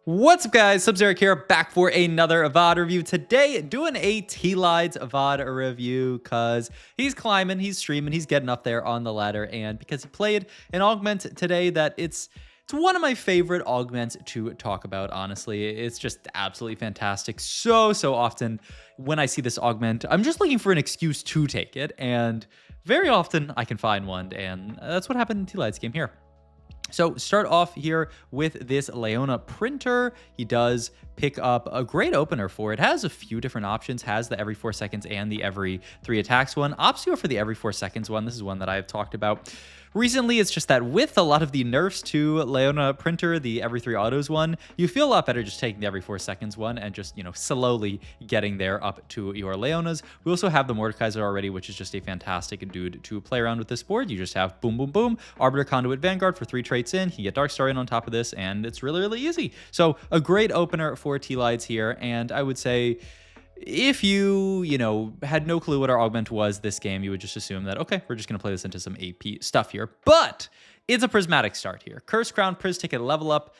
What's up, guys? Sub-Zero here, back for another VOD review. Today, doing a tleyds VOD review because he's climbing, he's streaming, he's getting up there on the ladder, and because he played an augment today that it's one of my favorite augments to talk about, honestly. It's just absolutely fantastic. So often when I see this augment, I'm just looking for an excuse to take it, and very often I can find one, and that's what happened in tleyds game here. So start off here with this Leona printer. He does pick up a great opener for it. Has a few different options, has the every 4 seconds and the every 3 attacks one. Opts you for the every 4 seconds one. This is one that I've talked about recently. It's just that with a lot of the nerfs to Leona printer, the every 3 autos one, you feel a lot better just taking the every 4 seconds one and just, slowly getting there up to your Leonas. We also have the Mordekaiser already, which is just a fantastic dude to play around with this board. You just have boom, boom, boom, Arbiter, Conduit, Vanguard for 3 traits in. You get Darkstallion on top of this, and it's really easy. So a great opener for tleyds here, and I would say if you, had no clue what our augment was this game, you would just assume that, okay, we're just going to play this into some AP stuff here. But it's a prismatic start here. Curse Crown, Pris Ticket, level up.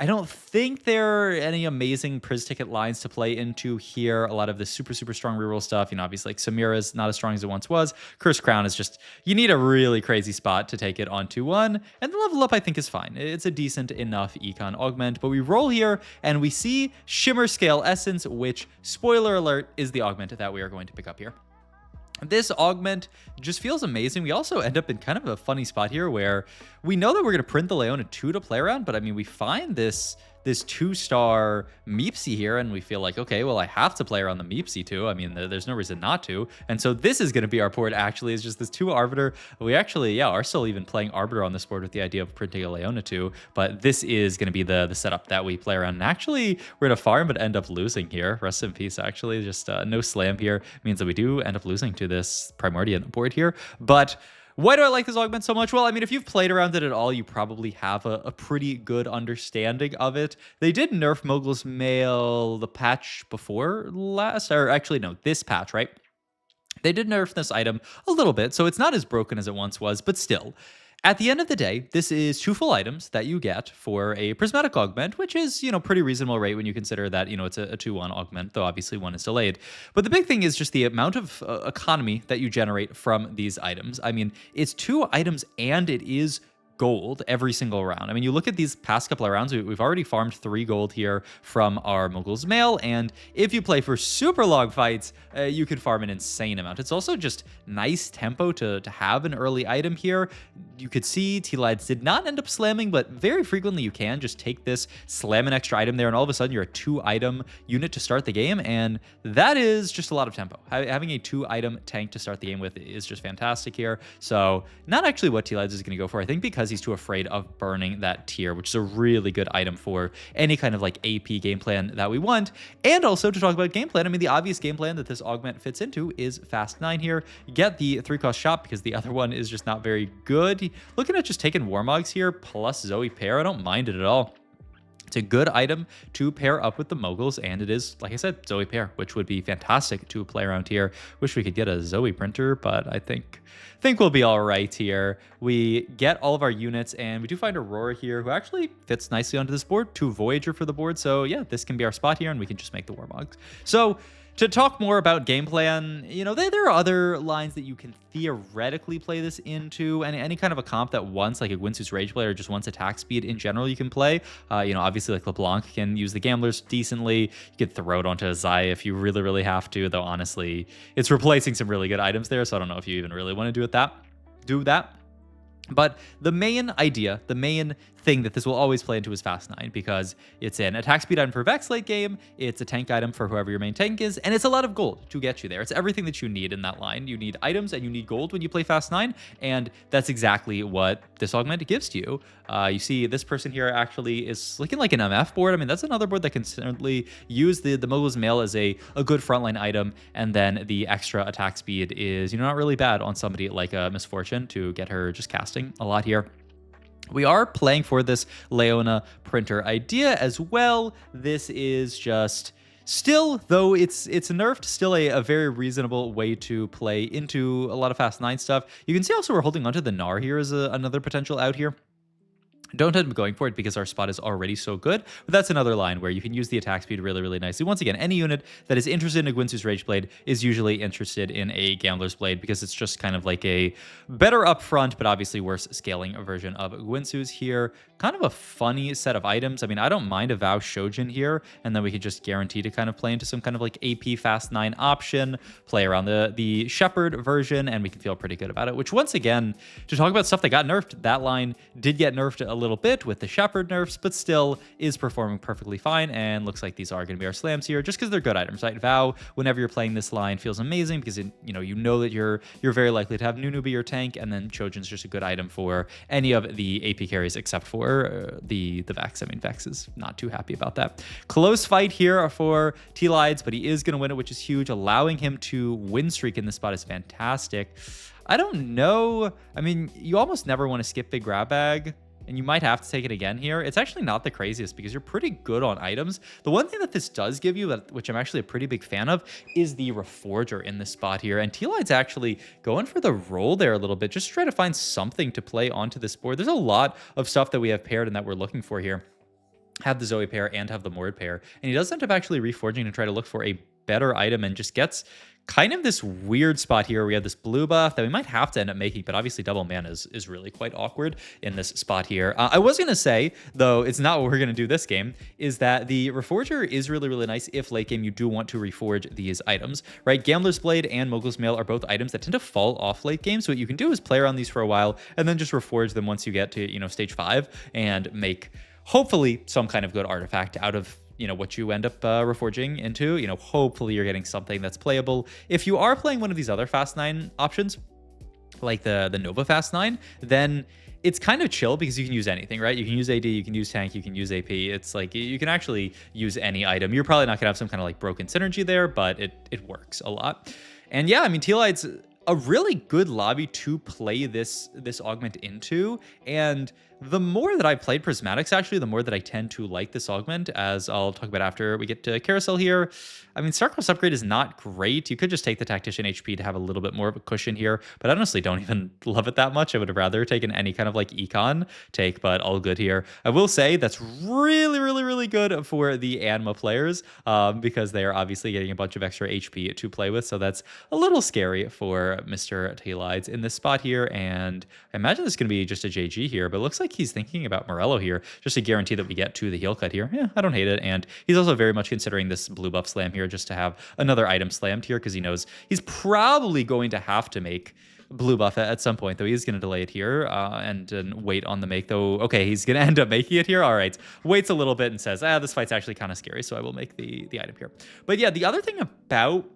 I don't think there are any amazing Pris Ticket lines to play into here. A lot of the super strong reroll stuff, obviously like Samira's not as strong as it once was. Curse Crown is just, you need a really crazy spot to take it on 2-1. And the level up, I think, is fine. It's a decent enough econ augment. But we roll here and we see Shimmerscale Essence, which, spoiler alert, is the augment that we are going to pick up here. This augment just feels amazing. We also end up in kind of a funny spot here where we know that we're going to print the Leona 2 to play around, but I mean, we find this 2-star Meepsy here, and we feel like, okay, well, I have to play around the Meepsy too. I mean, there's no reason not to. And so this is going to be our board, actually, is just this 2 Arbiter. We actually, are still even playing Arbiter on this board with the idea of printing a Leona 2, but this is going to be the setup that we play around. And actually, we're going to farm but end up losing here. Rest in peace, actually. Just no slam here means that we do end up losing to this Primordian board here. But why do I like this augment so much? Well, I mean, if you've played around it at all, you probably have a pretty good understanding of it. They did nerf Mogul's Mail the patch before last, or actually, no, this patch, right? They did nerf this item a little bit, so it's not as broken as it once was, but still. At the end of the day, this is 2 full items that you get for a prismatic augment, which is, pretty reasonable rate when you consider that, it's a 2-1 augment, though obviously one is delayed. But the big thing is just the amount of economy that you generate from these items. I mean, it's 2 items and it is gold every single round. I mean, you look at these past couple of rounds, we've already farmed 3 gold here from our Mogul's Mail, and if you play for super long fights, you could farm an insane amount. It's also just nice tempo to have an early item here. You could see tleyds did not end up slamming, but very frequently you can just take this, slam an extra item there, and all of a sudden you're a 2-item unit to start the game, and that is just a lot of tempo. Having a 2-item tank to start the game with is just fantastic here. So not actually what tleyds is going to go for, I think, because he's too afraid of burning that tier, which is a really good item for any kind of like AP game plan that we want. And also to talk about game plan, I mean, the obvious game plan that this augment fits into is Fast 9 here. Get the 3-cost shop because the other one is just not very good. Looking at just taking Warmogs here plus Zoe pair, I don't mind it at all. It's a good item to pair up with the Moguls, and it is, like I said, Zoe pair, which would be fantastic to play around here. Wish we could get a Zoe printer, but I think we'll be all right here. We get all of our units, and we do find Aurora here, who actually fits nicely onto this board. 2 Voyager for the board, so yeah, this can be our spot here, and we can just make the Warmogs. So to talk more about game plan, there are other lines that you can theoretically play this into, and any kind of a comp that wants like a Gwynsu's Rage Blade or just wants attack speed in general you can play. Obviously like LeBlanc can use the Gamblers decently. You could throw it onto a Zaya if you really have to, though honestly, it's replacing some really good items there, so I don't know if you even really want to do that. But the main idea, the main thing that this will always play into is Fast 9, because it's an attack speed item for Vex late game, it's a tank item for whoever your main tank is, and it's a lot of gold to get you there. It's everything that you need in that line. You need items and you need gold when you play Fast 9, and that's exactly what this augment gives to you. You see this person here actually is looking like an MF board. I mean, that's another board that can certainly use the Mogul's Mail as a good frontline item, and then the extra attack speed is, not really bad on somebody like a Misfortune to get her just casting a lot here. We are playing for this Leona printer idea as well. This is just still, though it's nerfed, still a very reasonable way to play into a lot of Fast 9 stuff. You can see also we're holding onto the Gnar here as another potential out here. Don't end up going for it because our spot is already so good, but that's another line where you can use the attack speed really, really nicely. Once again, any unit that is interested in a Gwinsu's Rage Blade is usually interested in a Gambler's Blade because it's just kind of like a better upfront, but obviously worse scaling version of Gwinsu's here. Kind of a funny set of items. I mean, I don't mind a Vow Shojin here, and then we could just guarantee to kind of play into some kind of like AP Fast 9 option, play around the Shepherd version, and we can feel pretty good about it. Which, once again, to talk about stuff that got nerfed, that line did get nerfed a little bit with the Shepherd nerfs, but still is performing perfectly fine, and looks like these are going to be our slams here just because they're good items, right? Vow, whenever you're playing this line, feels amazing because you know that you're very likely to have Nunu be your tank, and then Chojin's just a good item for any of the AP carries except for the Vex. I mean, Vex is not too happy about that. Close fight here for tleyds, but he is going to win it, which is huge. Allowing him to win streak in this spot is fantastic. I don't know. I mean, you almost never want to skip Big Grab Bag, and you might have to take it again here. It's actually not the craziest because you're pretty good on items. The one thing that this does give you, which I'm actually a pretty big fan of, is the Reforger in this spot here. And tleyds actually going for the roll there a little bit, just try to find something to play onto this board. There's a lot of stuff that we have paired and that we're looking for here. Have the Zoe pair and have the Mord pair. And he does end up actually reforging to try to look for a better item and just gets kind of this weird spot here. We have this blue buff that we might have to end up making, but obviously double mana is really quite awkward in this spot here. I was going to say, though, it's not what we're going to do this game, is that the Reforger is really, really nice if late game you do want to reforge these items, right? Gambler's Blade and Mogul's Mail are both items that tend to fall off late game, so what you can do is play around these for a while and then just reforge them once you get to, stage 5 and make hopefully some kind of good artifact out of what you end up reforging into. Hopefully you're getting something that's playable. If you are playing one of these other Fast 9 options, like the Nova Fast 9, then it's kind of chill because you can use anything, right? You can use AD, you can use tank, you can use AP. It's like you can actually use any item. You're probably not gonna have some kind of like broken synergy there, but it works a lot. And yeah, I mean, tleyds a really good lobby to play this augment into. And the more that I've played Prismatics, actually, the more that I tend to like this augment, as I'll talk about after we get to Carousel here. I mean, Starcraft's upgrade is not great. You could just take the Tactician HP to have a little bit more of a cushion here, but I honestly don't even love it that much. I would have rather taken any kind of like econ take, but all good here. I will say that's really, really, really good for the Anma players because they are obviously getting a bunch of extra HP to play with, so that's a little scary for Mr. tleyds in this spot here, and I imagine this is going to be just a JG here, but it looks like he's thinking about Morello here, just to guarantee that we get to the heal cut here. Yeah, I don't hate it, and he's also very much considering this blue buff slam here just to have another item slammed here because he knows he's probably going to have to make blue buff at some point, though. He's going to delay it here and wait on the make, though. Okay, he's going to end up making it here. All right, waits a little bit and says, this fight's actually kind of scary, so I will make the item here. But yeah, the other thing about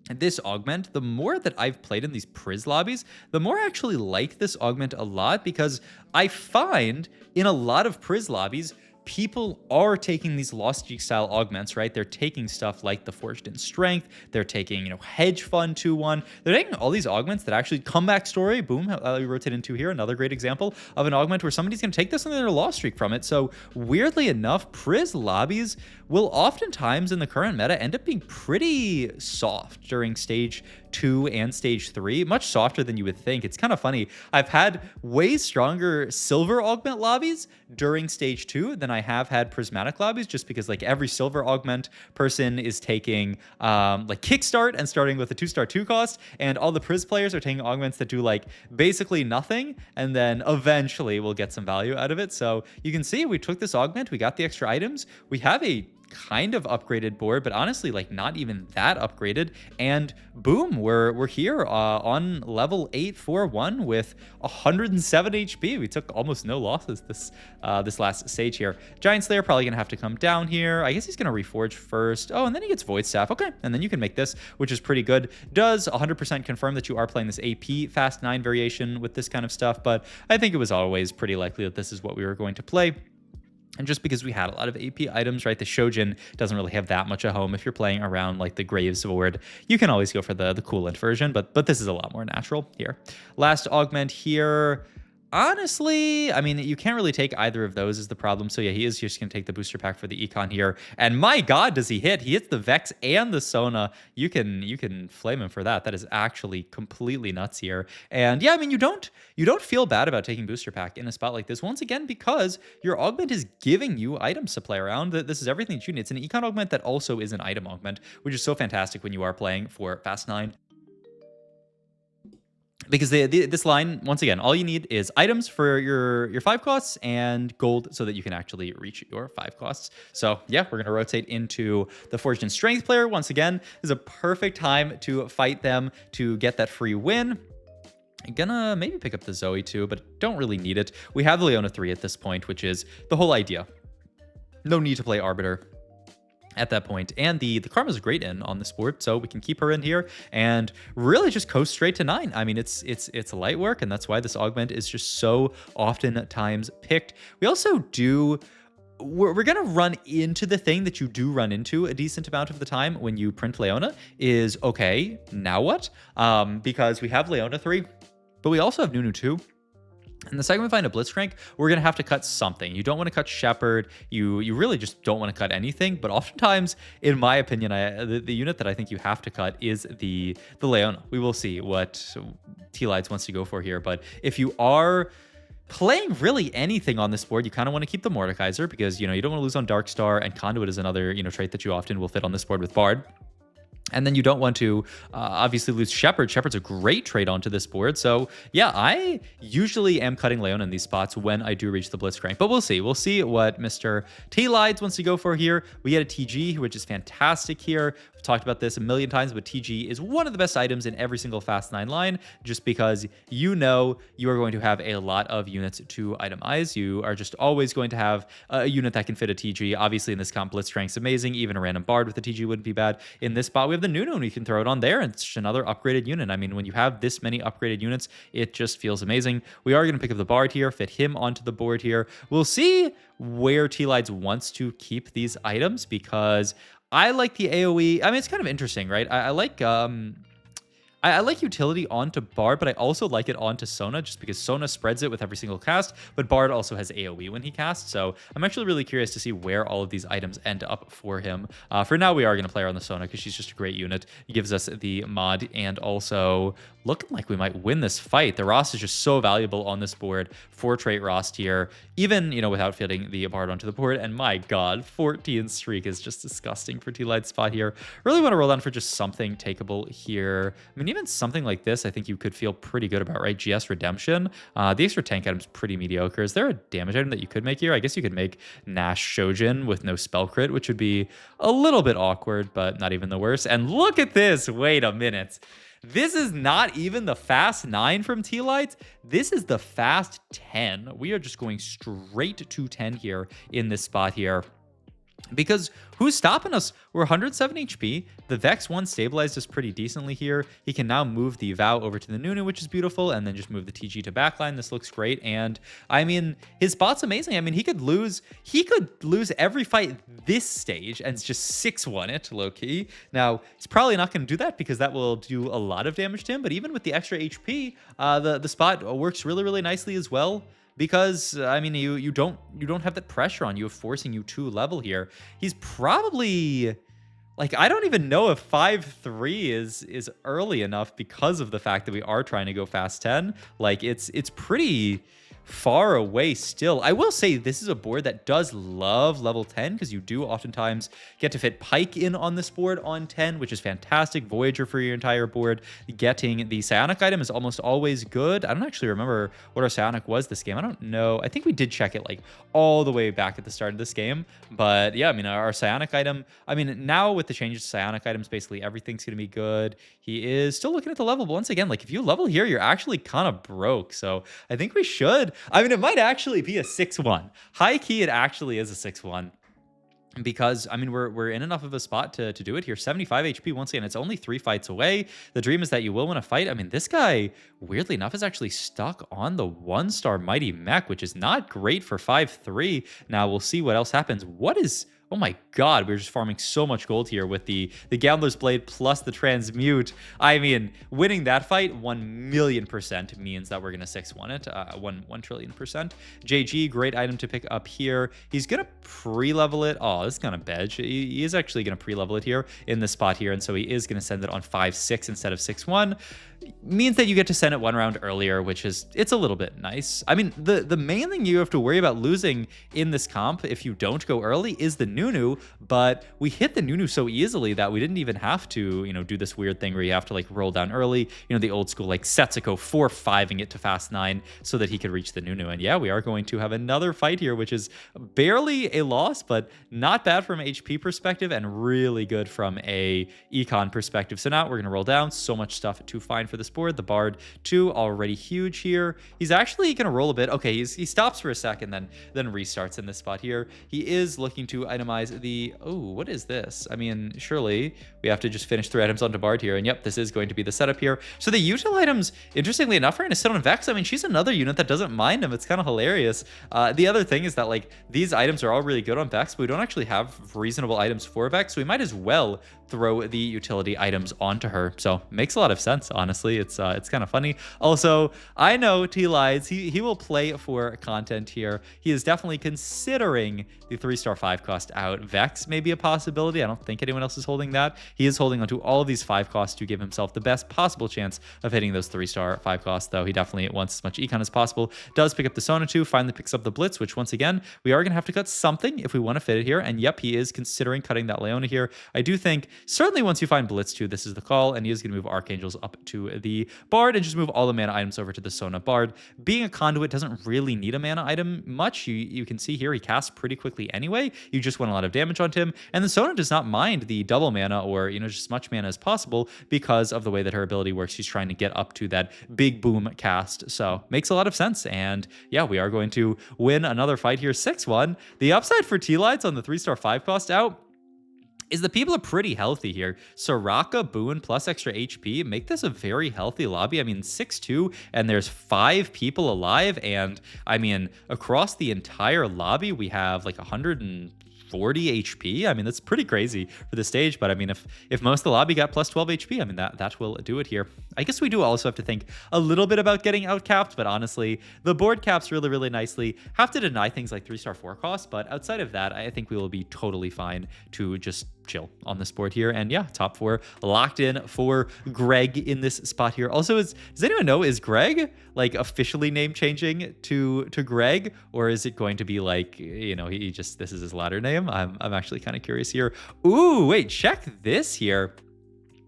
this augment, the more that I've played in these Priz lobbies, the more I actually like this augment a lot, because I find in a lot of Priz lobbies, people are taking these Lost Geek style augments, right? They're taking stuff like the Forged in Strength. They're taking, Hedge Fund 2-1. They're taking all these augments that actually Comeback Story, boom, we rotate into here. Another great example of an augment where somebody's going to take this and they're lost streak from it. So weirdly enough, Priz lobbies will oftentimes in the current meta end up being pretty soft during stage 2 and stage 3, much softer than you would think. It's kind of funny. I've had way stronger silver augment lobbies during stage 2 than I have had prismatic lobbies, just because like every silver augment person is taking like kickstart and starting with a 2-star 2 cost, and all the Priz players are taking augments that do like basically nothing, and then eventually we'll get some value out of it. So you can see we took this augment, we got the extra items, we have a kind of upgraded board, but honestly like not even that upgraded, and boom, we're here on level 841 with 107 HP. We took almost no losses this last stage here. Giant Slayer probably gonna have to come down here. I guess he's gonna reforge first. Oh, and then he gets Void Staff. Okay, and then you can make this, which is pretty good. Does 100% confirm that you are playing this AP Fast 9 variation with this kind of stuff, but I think it was always pretty likely that this is what we were going to play. And just because we had a lot of AP items, right, the Shojin doesn't really have that much a home. If you're playing around like the Graves board, you can always go for the coolant version, but this is a lot more natural here. Last augment here. Honestly, I mean, you can't really take either of those is the problem. So yeah, he is just going to take the booster pack for the econ here. And my God, does he hit? He hits the Vex and the Sona. You can flame him for that. That is actually completely nuts here. And yeah, I mean, you don't feel bad about taking booster pack in a spot like this once again because your augment is giving you items to play around. This is everything that you need. It's an econ augment that also is an item augment, which is so fantastic when you are playing for Fast 9. Because this line, once again, all you need is items for your 5 costs and gold so that you can actually reach your 5 costs. So yeah, we're going to rotate into the Forged in Strength player. Once again, this is a perfect time to fight them to get that free win. I'm gonna maybe pick up the Zoe too, but don't really need it. We have the Leona 3 at this point, which is the whole idea. No need to play Arbiter at that point. And the Karma's a great in on this board, so we can keep her in here and really just coast straight to 9. I mean, it's light work, and that's why this augment is just so oftentimes picked. We also do... We're going to run into the thing that you do run into a decent amount of the time when you print Leona is, okay, now what? Because we have Leona 3, but we also have Nunu 2. And the second we find a Blitzcrank, we're going to have to cut something. You don't want to cut Shepherd. You really just don't want to cut anything. But oftentimes, in my opinion, the unit that I think you have to cut is the Leona. We will see what tleyds wants to go for here. But if you are playing really anything on this board, you kind of want to keep the Mordekaiser because, you don't want to lose on Darkstar, and Conduit is another, trait that you often will fit on this board with Bard. And then you don't want to obviously lose Shepherd. Shepherd's a great trade onto this board. So yeah, I usually am cutting Leona in these spots when I do reach the Blitzcrank. But we'll see. We'll see what Mr. tleyds wants to go for here. We get a TG, which is fantastic here. We've talked about this a million times, but TG is one of the best items in every single Fast 9 line, just because you are going to have a lot of units to itemize. You are just always going to have a unit that can fit a TG. Obviously, in this comp, Blitzcrank's amazing. Even a random Bard with a TG wouldn't be bad. In this spot, we have the Nunu, and we can throw it on there, and it's another upgraded unit. I mean, when you have this many upgraded units, it just feels amazing. We are going to pick up the Bard here, fit him onto the board here. We'll see where tleyds wants to keep these items, because I like the AoE. I mean, it's kind of interesting, right? I like I like utility onto Bard, but I also like it onto Sona just because Sona spreads it with every single cast, but Bard also has AoE when he casts. So I'm actually really curious to see where all of these items end up for him. For now, we are going to play her on the Sona because she's just a great unit. It gives us the mod, and also looking like we might win this fight. The Rost is just so valuable on this board. 4-trait Rost here, even, without fitting the Bard onto the board. And my God, 14 streak is just disgusting for tleyds spot here. Really want to roll down for just something takeable here. I mean, even something like this, I think you could feel pretty good about, right? GS Redemption. The extra tank item's pretty mediocre. Is there a damage item that you could make here? I guess you could make Nash Shojin with no spell crit, which would be a little bit awkward, but not even the worst. And look at this. Wait a minute. This is not even the Fast 9 from tleyds. This is the Fast 10. We are just going straight to 10 here in this spot here. Because who's stopping us? We're 107 HP. The Vex 1 stabilized us pretty decently here. He can now move the Vow over to the Nunu, which is beautiful, and then just move the TG to backline. This looks great. And I mean, his spot's amazing. I mean, he could lose every fight this stage and just 6-1 it, low-key. Now, he's probably not going to do that because that will do a lot of damage to him. But even with the extra HP, the spot works really, really nicely as well. Because, I mean, you don't have that pressure on you of forcing you to level here. He's probably, like, I don't even know if 5-3 is early enough because of the fact that we are trying to go Fast 10. Like, it's pretty far away still. I will say this is a board that does love level 10 because you do oftentimes get to fit Pike in on this board on 10, which is fantastic. Voyager for your entire board. Getting the Psionic item is almost always good. I don't actually remember what our Psionic was this game. I don't know. I think we did check it like all the way back at the start of this game. But yeah, I mean, our Psionic item, I mean, now with the changes to Psionic items, basically everything's going to be good. He is still looking at the level, but once again, like if you level here, you're actually kind of broke. So I think we should. I mean, it might actually be a 6-1. High key, it actually is a 6-1. Because, I mean, we're in enough of a spot to do it here. 75 HP, once again, it's only 3 fights away. The dream is that you will win a fight. I mean, this guy, weirdly enough, is actually stuck on the 1-star Mighty Mech, which is not great for 5-3. Now, we'll see what else happens. Oh Oh my god, we're just farming so much gold here with the Gambler's Blade plus the Transmute. I mean, winning that fight 1,000,000% means that we're gonna 6-1 it, 1 trillion%. JG, great item to pick up here. He's gonna pre-level it. Oh, this is kind of bedge. He is actually gonna pre-level it here in this spot here, and so he is gonna send it on 5-6 instead of 6-1. Means that you get to send it 1 round earlier, which is, it's a little bit nice. I mean, the main thing you have to worry about losing in this comp if you don't go early is the Nunu, but we hit the Nunu so easily that we didn't even have to, do this weird thing where you have to like roll down early, the old school like Setsuko 4-5ing it to fast 9 so that he could reach the Nunu. And yeah, we are going to have another fight here, which is barely a loss, but not bad from an HP perspective and really good from a econ perspective. So now we're going to roll down. So much stuff to find for this board. The Bard 2 already huge here. He's actually going to roll a bit. Okay, he stops for a second, then restarts in this spot here. He is looking to itemize the... Oh, what is this? I mean, surely we have to just finish 3 items onto Bard here. And yep, this is going to be the setup here. So the util items, interestingly enough, are going to sit on Vex. I mean, she's another unit that doesn't mind him. It's kind of hilarious. The other thing is that like these items are all really good on Vex, but we don't actually have reasonable items for Vex. So we might as well throw the utility items onto her. So makes a lot of sense, honestly. It's kind of funny. Also, I know tleyds, he will play for content here. He is definitely considering the 3-star 5 cost out. Vex may be a possibility. I don't think anyone else is holding that. He is holding onto all of these 5 costs to give himself the best possible chance of hitting those 3-star 5 costs, though he definitely wants as much econ as possible. Does pick up the Sona 2, finally picks up the Blitz, which once again, we are going to have to cut something if we want to fit it here. And yep, he is considering cutting that Leona here. I do think certainly once you find Blitz 2, this is the call, and he is going to move Archangels up to the Bard and just move all the mana items over to the Sona Bard. Being a conduit doesn't really need a mana item much. You can see here he casts pretty quickly anyway. You just want a lot of damage onto him, and the Sona does not mind the double mana or just as much mana as possible because of the way that her ability works. She's trying to get up to that big boom cast, so makes a lot of sense. And yeah, we are going to win another fight here, 6-1. The upside for tleyds on the 3-star 5 cost out is the people are pretty healthy here. Soraka, Boon, plus extra HP make this a very healthy lobby. I mean, 6-2, and there's 5 people alive, and I mean, across the entire lobby, we have like 140 HP. I mean, that's pretty crazy for the stage, but I mean, if most of the lobby got plus 12 HP, I mean, that will do it here. I guess we do also have to think a little bit about getting outcapped, but honestly, the board caps really, really nicely. Have to deny things like 3-star 4 costs, but outside of that, I think we will be totally fine to just chill on this board here. And yeah, top 4 locked in for Greg in this spot here. Also, does anyone know, is Greg like officially name changing to Greg, or is it going to be like, he just, this is his ladder name? I'm actually kind of curious here. Ooh, wait, check this here.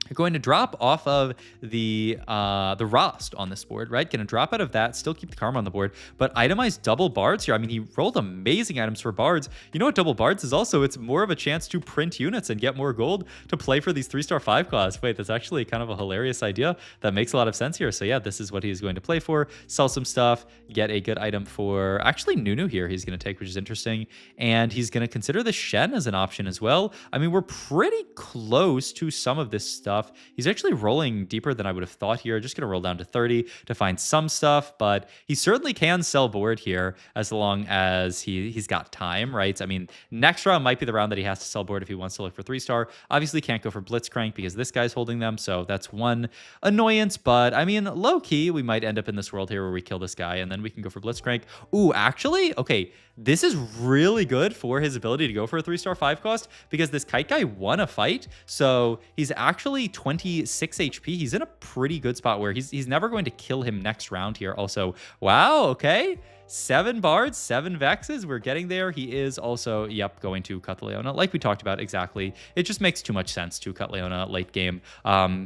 You're going to drop off of the Rost on this board, right? Going to drop out of that, still keep the Karma on the board, but itemize double Bards here. I mean, he rolled amazing items for Bards. You know what double Bards is also? It's more of a chance to print units and get more gold to play for these 3-star 5 costs. Wait, that's actually kind of a hilarious idea. That makes a lot of sense here. So yeah, this is what he's going to play for. Sell some stuff, get a good item for actually Nunu here he's going to take, which is interesting. And he's going to consider the Shen as an option as well. I mean, we're pretty close to some of this stuff. He's actually rolling deeper than I would have thought here. Just going to roll down to 30 to find some stuff, but he certainly can sell board here as long as he's got time, right? I mean, next round might be the round that he has to sell board if he wants to look for 3-star. Obviously can't go for Blitzcrank because this guy's holding them, so that's one annoyance, but I mean, low-key, we might end up in this world here where we kill this guy and then we can go for Blitzcrank. Ooh, actually, okay, this is really good for his ability to go for a 3-star 5 cost because this kite guy won a fight, so he's actually 26 HP. He's in a pretty good spot where he's never going to kill him next round here. Also, wow, okay. 7 Bards, 7 Vexes. We're getting there. He is also, yep, going to cut the Leona, like we talked about exactly. It just makes too much sense to cut Leona late game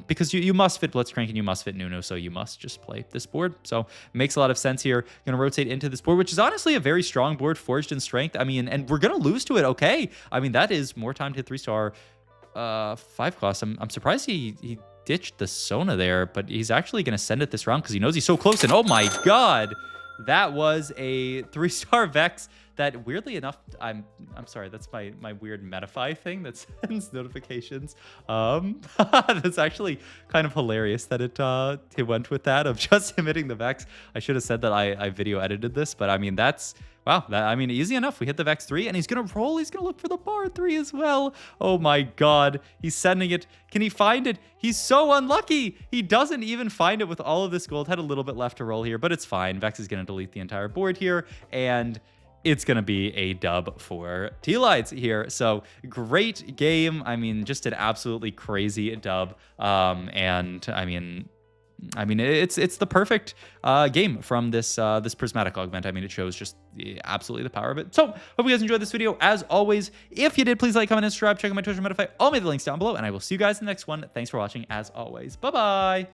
because you must fit Blitzcrank and you must fit Nunu, so you must just play this board. So makes a lot of sense here. Going to rotate into this board, which is honestly a very strong board, forged in strength. I mean, and we're going to lose to it. Okay. I mean, that is more time to hit 3-star 5 costs. I'm surprised he ditched the Sona there, but he's actually going to send it this round because he knows he's so close. And oh my god, that was a 3-star Vex that weirdly enough, I'm sorry, that's my weird Metafy thing that sends notifications. That's actually kind of hilarious that it went with that of just him hitting the Vex. I should have said that I video edited this, but I mean, that's Wow, I mean, easy enough. We hit the Vex 3, and he's going to roll. He's going to look for the bar 3 as well. Oh my god. He's sending it. Can he find it? He's so unlucky. He doesn't even find it with all of this gold. Had a little bit left to roll here, but it's fine. Vex is going to delete the entire board here, and it's going to be a dub for tleyds here. So great game. I mean, just an absolutely crazy dub. And I mean, it's the perfect game from this this prismatic augment. I mean, it shows just absolutely the power of it. So, hope you guys enjoyed this video. As always, if you did, please like, comment, and subscribe. Check out my Twitch and Metafy. I'll make the links down below, and I will see you guys in the next one. Thanks for watching, as always. Bye-bye.